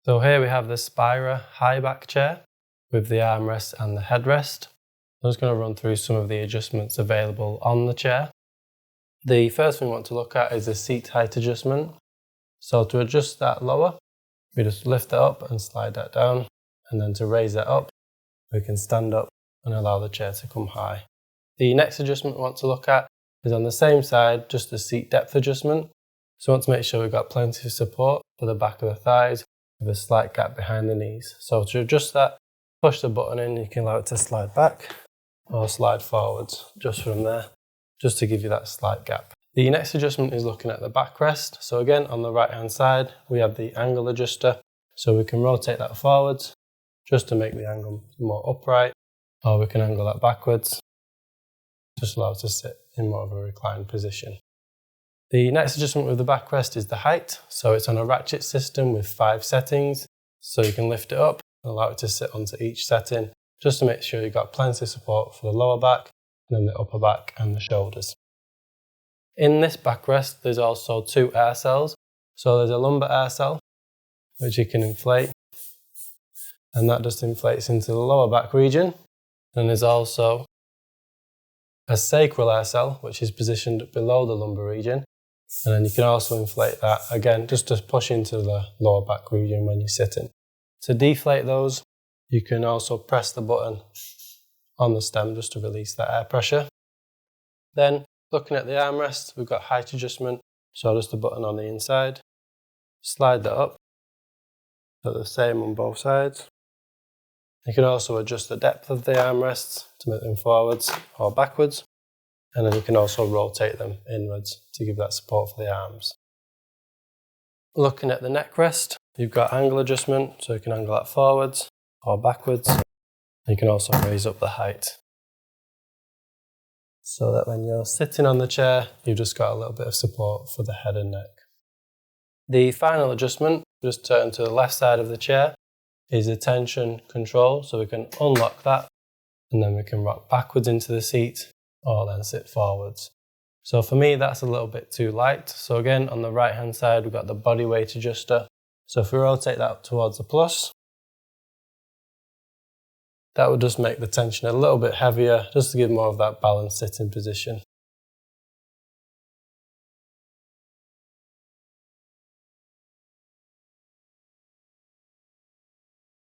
So here we have the Spira high back chair with the armrest and the headrest. I'm just going to run through some of the adjustments available on the chair. The first thing we want to look at is the seat height adjustment. So to adjust that lower, we just lift it up and slide that down, and then to raise that up, we can stand up and allow the chair to come high. The next adjustment we want to look at is on the same side, just the seat depth adjustment. So we want to make sure we've got plenty of support for the back of the thighs with a slight gap behind the knees. So to adjust that, push the button in, you can allow it to slide back or slide forwards just from there, just to give you that slight gap. The next adjustment is looking at the backrest. So again, on the right hand side, we have the angle adjuster. So we can rotate that forwards just to make the angle more upright, or we can angle that backwards, just allow it to sit in more of a reclined position. The next adjustment with the backrest is the height. So it's on a ratchet system with 5 settings. So you can lift it up and allow it to sit onto each setting, just to make sure you've got plenty of support for the lower back, and then the upper back and the shoulders. In this backrest, there's also 2 air cells. So there's a lumbar air cell, which you can inflate, and that just inflates into the lower back region. And there's also a sacral air cell, which is positioned below the lumbar region. And then you can also inflate that, again, just to push into the lower back region when you're sitting. To deflate those, you can also press the button on the stem just to release that air pressure. Then, looking at the armrest, we've got height adjustment. So just the button on the inside. Slide that up. So the same on both sides. You can also adjust the depth of the armrests to make them forwards or backwards. And then you can also rotate them inwards to give that support for the arms. Looking at the neck rest, you've got angle adjustment, so you can angle that forwards or backwards. You can also raise up the height, so that when you're sitting on the chair, you've just got a little bit of support for the head and neck. The final adjustment, just turn to the left side of the chair, is the tension control. So we can unlock that, and then we can rock backwards into the seat or then sit forwards. So for me, that's a little bit too light. So again, on the right hand side, we've got the body weight adjuster. So if we rotate that towards the plus, that would just make the tension a little bit heavier, just to give more of that balanced sitting position.